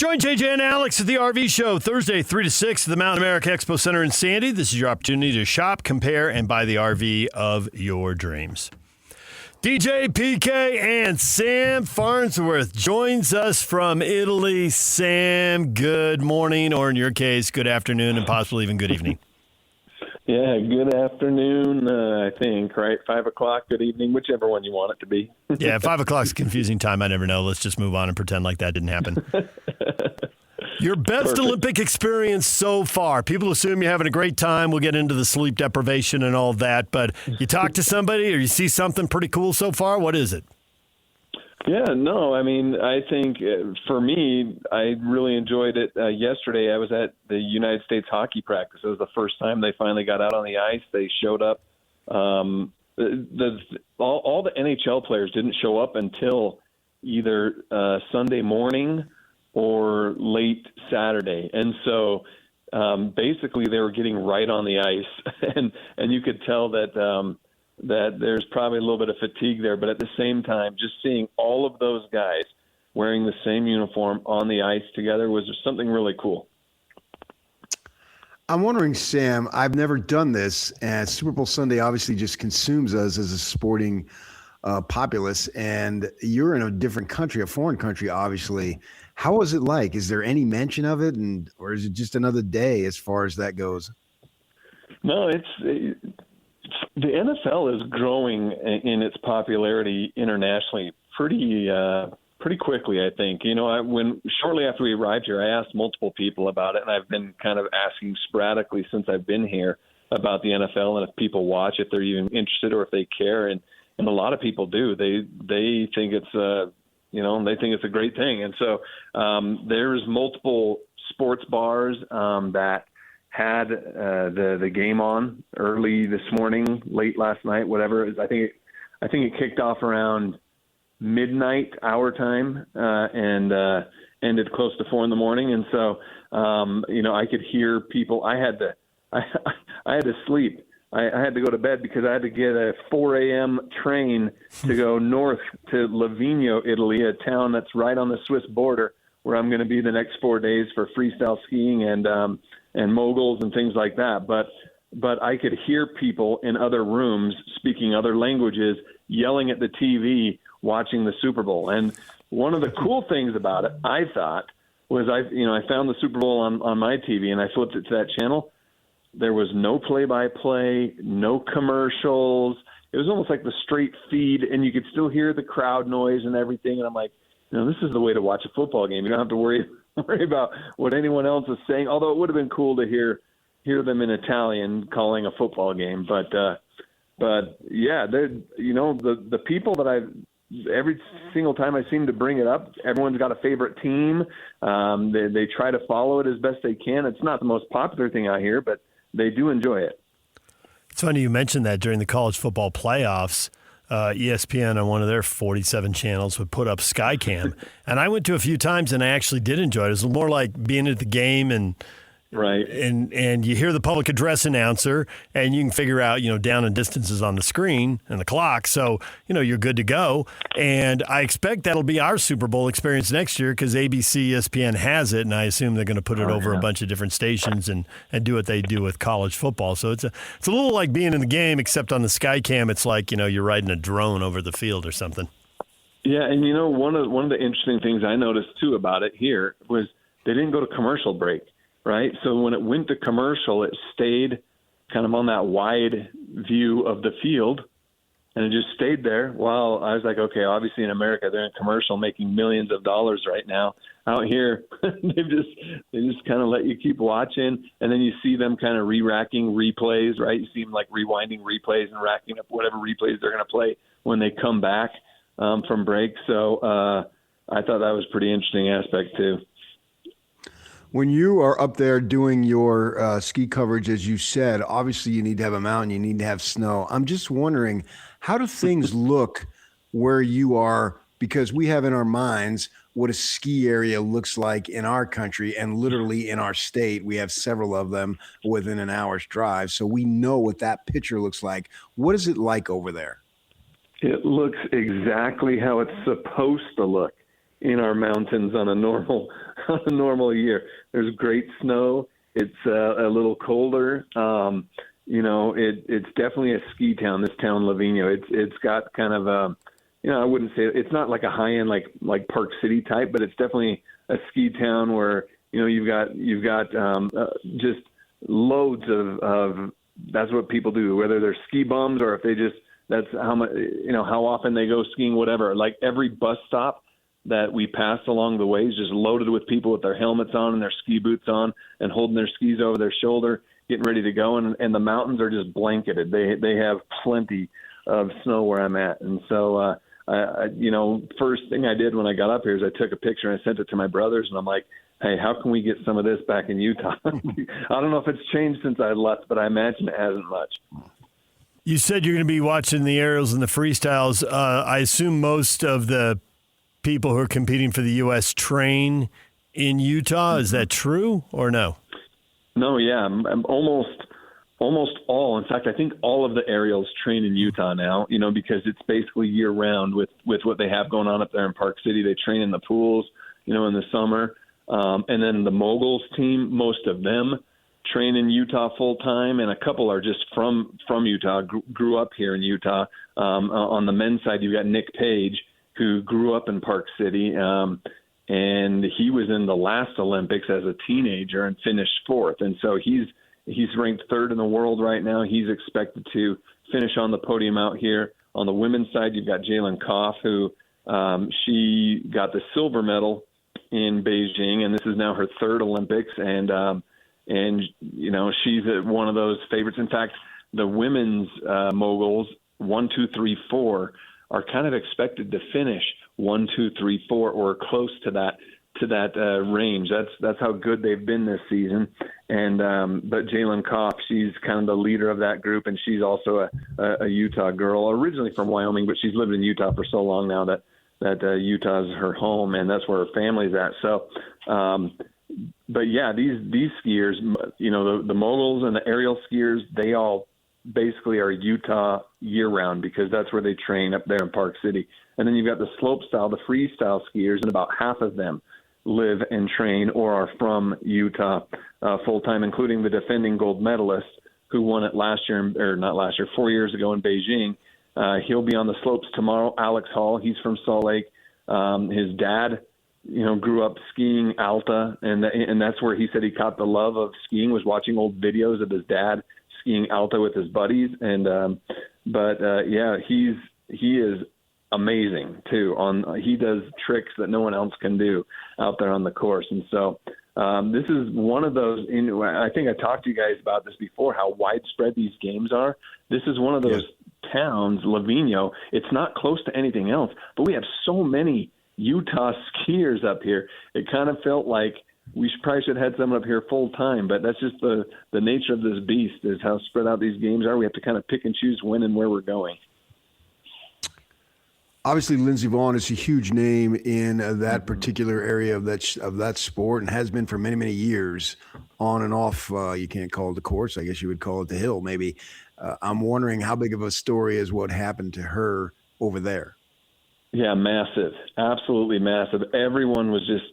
Join JJ and Alex at the RV Show Thursday, 3 to 6 at the Mountain America Expo Center in Sandy. This is your opportunity to shop, compare, and buy the RV of your dreams. DJ, PK, and Sam Farnsworth joins us from Italy. Sam, good morning, or in your case, good afternoon, and possibly even good evening. Yeah, good afternoon, I think, right? 5 o'clock, good evening, whichever one you want it to be. Yeah, 5 o'clock's a confusing time. I never know. Let's just move on and pretend like that didn't happen. Your best Perfect. Olympic experience so far. People assume you're having a great time. We'll get into the sleep deprivation and all that, but you talk to somebody or you see something pretty cool so far? What is it? Yeah, no, I mean, I think for me, I really enjoyed it. Yesterday, I was at the United States hockey practice. It was the first time they finally got out on the ice. They showed up. All the NHL players didn't show up until either Sunday morning or late Saturday. And so basically they were getting right on the ice. and you could tell that that there's probably a little bit of fatigue there, but at the same time, just seeing all of those guys wearing the same uniform on the ice together was something really cool. I'm wondering, Sam, I've never done this, and Super Bowl Sunday obviously just consumes us as a sporting populace, and you're in a different country, a foreign country, obviously. How was it like? Is there any mention of it, or is it just another day as far as that goes? No, the NFL is growing in its popularity internationally pretty quickly, I think. You know, shortly after we arrived here, I asked multiple people about it, and I've been kind of asking sporadically since I've been here about the NFL and if people watch, if they're even interested or if they care. And a lot of people do. They think it's they think it's a great thing. And so there's multiple sports bars that had the game on early this morning, late last night, whatever it is. I think it kicked off around midnight our time and ended close to 4 a.m. And so I could hear people. I had to sleep. I had to go to bed because I had to get a 4 a.m. train to go north to Livigno, Italy, a town that's right on the Swiss border, where I'm going to be the next 4 days for freestyle skiing and moguls and things like that. But I could hear people in other rooms speaking other languages, yelling at the TV, watching the Super Bowl. And one of the cool things about it, I thought, was I found the Super Bowl on my TV and I flipped it to that channel. There was no play-by-play, no commercials. It was almost like the straight feed, and you could still hear the crowd noise and everything. And I'm like, this is the way to watch a football game. You don't have to worry about what anyone else is saying, although it would have been cool to hear them in Italian calling a football game. But yeah, the people that every single time I seem to bring it up, everyone's got a favorite team. They try to follow it as best they can. It's not the most popular thing out here, but they do enjoy it. It's funny you mentioned that during the college football playoffs. ESPN on one of their 47 channels would put up Skycam. And I went to a few times and I actually did enjoy it. It was more like being at the game and right. And you hear the public address announcer and you can figure out, down and distances on the screen and the clock. So, you're good to go. And I expect that'll be our Super Bowl experience next year because ABC, ESPN has it. And I assume they're going to put it over a bunch of different stations and do what they do with college football. So it's a little like being in the game, except on the Skycam, it's like, you're riding a drone over the field or something. Yeah. And one of the interesting things I noticed too about it here was they didn't go to commercial break. Right. So when it went to commercial, it stayed kind of on that wide view of the field and it just stayed there. While I was like, okay, obviously in America, they're in commercial making millions of dollars right now. Out here, they just kind of let you keep watching. And then you see them kind of re-racking replays, right? You see them like rewinding replays and racking up whatever replays they're going to play when they come back from break. So I thought that was a pretty interesting aspect too. When you are up there doing your ski coverage, as you said, obviously you need to have a mountain, you need to have snow. I'm just wondering, how do things look where you are? Because we have in our minds what a ski area looks like in our country and literally in our state. We have several of them within an hour's drive. So we know what that picture looks like. What is it like over there? It looks exactly how it's supposed to look. in our mountains on a normal year. There's great snow. It's a little colder. It's definitely a ski town. This town, Livigno. It's got kind of a, I wouldn't say it's not like a high end like Park City type, but it's definitely a ski town where you've got just loads of that's what people do, whether they're ski bums or if they just, that's how much, how often they go skiing, whatever. Like every bus stop that we passed along the way is just loaded with people with their helmets on and their ski boots on and holding their skis over their shoulder, getting ready to go. And the mountains are just blanketed. They have plenty of snow where I'm at. And so, first thing I did when I got up here is I took a picture and I sent it to my brothers, and I'm like, hey, how can we get some of this back in Utah? I don't know if it's changed since I left, but I imagine it hasn't much. You said you're going to be watching the aerials and the freestyles. I assume most of the people who are competing for the U.S. train in Utah. Is that true or no? No, yeah. I'm almost all. In fact, I think all of the aerials train in Utah now, because it's basically year-round with what they have going on up there in Park City. They train in the pools, in the summer. And then the moguls team, most of them train in Utah full time, and a couple are just from Utah, grew up here in Utah. On the men's side, you've got Nick Page, who grew up in Park City, and he was in the last Olympics as a teenager and finished fourth. And so he's ranked third in the world right now. He's expected to finish on the podium out here. On the women's side, you've got Jalen Koff, who she got the silver medal in Beijing, and this is now her third Olympics, and she's one of those favorites. In fact, the women's moguls 1, 2, 3, 4 are kind of expected to finish 1, 2, 3, 4 or close to that range. That's how good they've been this season. And but Jalen Koff, she's kind of the leader of that group, and she's also a Utah girl, originally from Wyoming, but she's lived in Utah for so long now that Utah's her home, and that's where her family's at. So, but yeah, these skiers, the moguls and the aerial skiers, they all basically are Utah year-round because that's where they train up there in Park City. And then you've got the slopestyle, the freestyle skiers, and about half of them live and train or are from Utah full-time, including the defending gold medalist who won it 4 years ago in Beijing. He'll be on the slopes tomorrow. Alex Hall, he's from Salt Lake. His dad, grew up skiing Alta, and that's where he said he caught the love of skiing, was watching old videos of his dad skiing Alta with his buddies. And he is amazing too. He does tricks that no one else can do out there on the course. And so this is one of those. I think I talked to you guys about this before, how widespread these games are. This is one of those towns, Livigno. It's not close to anything else, but we have so many Utah skiers up here. It kind of felt like we probably should have had someone up here full time, but that's just the nature of this beast, is how spread out these games are. We have to kind of pick and choose when and where we're going. Obviously, Lindsey Vonn is a huge name in that particular area of that sport, and has been for many, many years, on and off. You can't call it the course. I guess you would call it the hill, maybe. I'm wondering how big of a story is what happened to her over there. Yeah, massive. Absolutely massive. Everyone was just,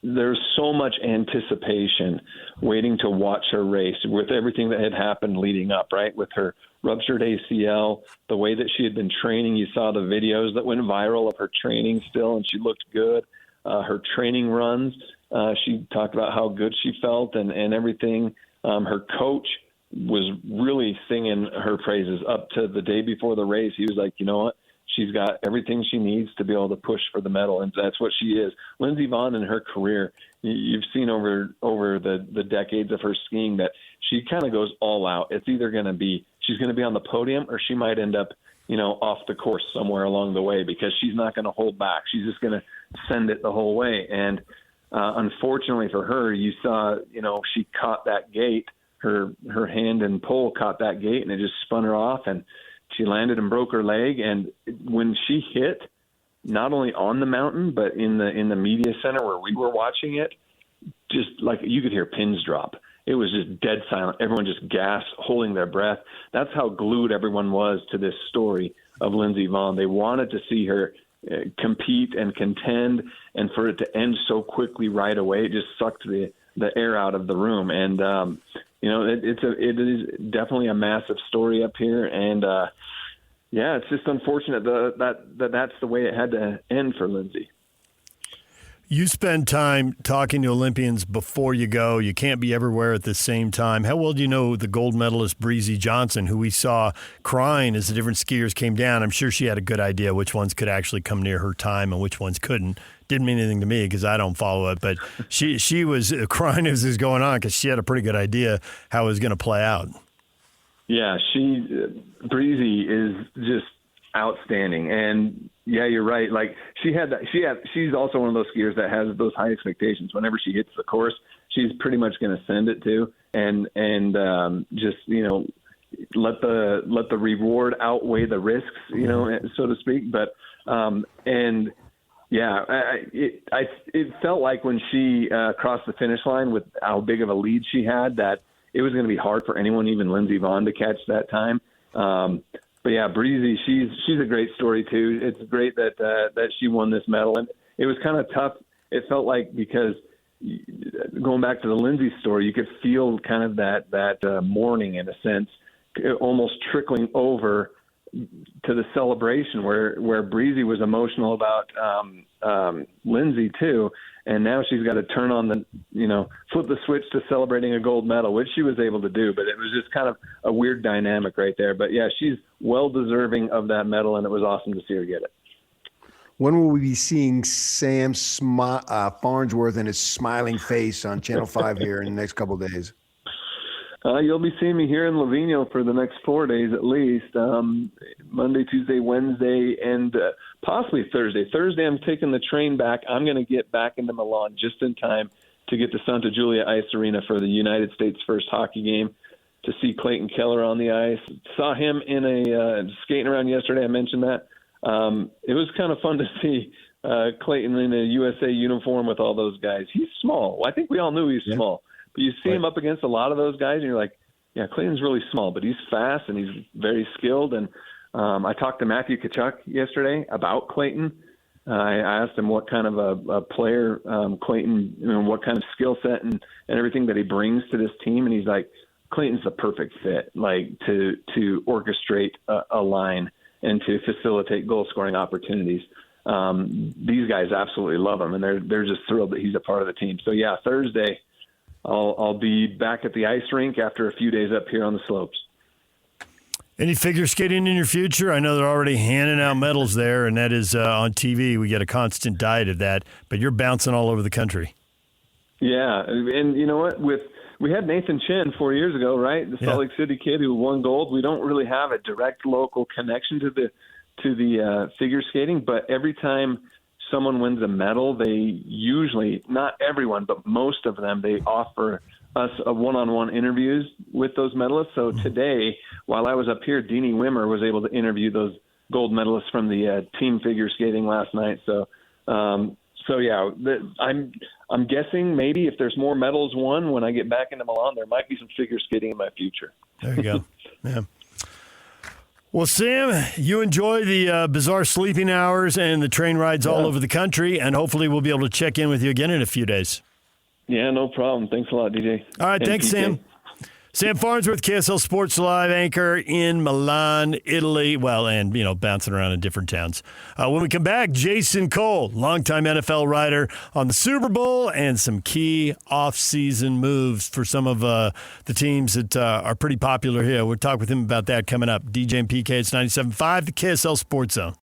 there's so much anticipation waiting to watch her race with everything that had happened leading up, right? With her ruptured ACL, the way that she had been training. You saw the videos that went viral of her training still, and she looked good. Her training runs, she talked about how good she felt and everything. Her coach was really singing her praises up to the day before the race. He was like, you know what? She's got everything she needs to be able to push for the medal, and that's what she is. Lindsey Vonn in her career, you've seen over the decades of her skiing that she kind of goes all out. It's either going to be she's going to be on the podium, or she might end up, off the course somewhere along the way, because she's not going to hold back. She's just going to send it the whole way. And unfortunately for her, you saw, she caught that gate. Her hand and pole caught that gate, and it just spun her off, and she landed and broke her leg. And when she hit, not only on the mountain, but in the media center where we were watching it, just like you could hear pins drop. It was just dead silent. Everyone just gasped, holding their breath. That's how glued everyone was to this story of Lindsey Vonn. They wanted to see her compete and contend, and for it to end so quickly right away, it just sucked the air out of the room. And it is definitely a massive story up here, and it's just unfortunate that's the way it had to end for Lindsay. You spend time talking to Olympians before you go. You can't be everywhere at the same time. How well do you know the gold medalist Breezy Johnson, who we saw crying as the different skiers came down? I'm sure she had a good idea which ones could actually come near her time and which ones couldn't. Didn't mean anything to me because I don't follow it, but she was crying as it was going on because she had a pretty good idea how it was going to play out. Yeah, Breezy is just outstanding, and yeah, you're right. Like she's also one of those skiers that has those high expectations. Whenever she hits the course, she's pretty much going to send it to, and just let the reward outweigh the risks, so to speak. But it felt like when she crossed the finish line with how big of a lead she had that it was going to be hard for anyone, even Lindsey Vonn, to catch that time. But yeah, Breezy, she's a great story too. It's great that she won this medal, and it was kind of tough. It felt like because going back to the Lindsey story, you could feel kind of that mourning in a sense, almost trickling over to the celebration where Breezy was emotional about Lindsey too, and now she's got to turn on flip the switch to celebrating a gold medal, which she was able to do, but it was just kind of a weird dynamic right there. But yeah, she's well deserving of that medal, and it was awesome to see her get it. When will we be seeing Sam Farnsworth and his smiling face on Channel 5 here in the next couple of days? You'll be seeing me here in Lavigno for the next 4 days at least, Monday, Tuesday, Wednesday, and possibly Thursday. Thursday, I'm taking the train back. I'm going to get back into Milan just in time to get to Santa Giulia Ice Arena for the United States' first hockey game, to see Clayton Keller on the ice. Saw him in skating around yesterday. I mentioned that. It was kind of fun to see Clayton in a USA uniform with all those guys. He's small. I think we all knew he's small. But you see him up against a lot of those guys, and you're like, yeah, Clayton's really small, but he's fast and he's very skilled. And I talked to Matthew Tkachuk yesterday about Clayton. I asked him what kind of a player Clayton, what kind of skill set and everything that he brings to this team. And he's like, Clayton's the perfect fit, like to orchestrate a line and to facilitate goal-scoring opportunities. These guys absolutely love him, and they're just thrilled that he's a part of the team. So, yeah, Thursday – I'll be back at the ice rink after a few days up here on the slopes. Any figure skating in your future? I know they're already handing out medals there, and that is on TV. We get a constant diet of that, but you're bouncing all over the country. Yeah, and you know what? We had Nathan Chen 4 years ago, right? The Salt Lake City kid who won gold. We don't really have a direct local connection to the figure skating, but every time someone wins a medal, they usually, not everyone, but most of them, they offer us a one-on-one interviews with those medalists. So today, while I was up here, Deanie Wimmer was able to interview those gold medalists from the team figure skating last night. So yeah, I'm guessing maybe if there's more medals won when I get back into Milan, there might be some figure skating in my future. There you go. Yeah. Well, Sam, you enjoy the bizarre sleeping hours and the train rides all over the country, and hopefully we'll be able to check in with you again in a few days. Yeah, no problem. Thanks a lot, DJ. All right, thanks, Sam. Sam Farnsworth, KSL Sports Live anchor in Milan, Italy. Well, and, bouncing around in different towns. When we come back, Jason Cole, longtime NFL writer on the Super Bowl and some key off-season moves for some of the teams that are pretty popular here. We'll talk with him about that coming up. DJ and PK, it's 97.5, the KSL Sports Zone.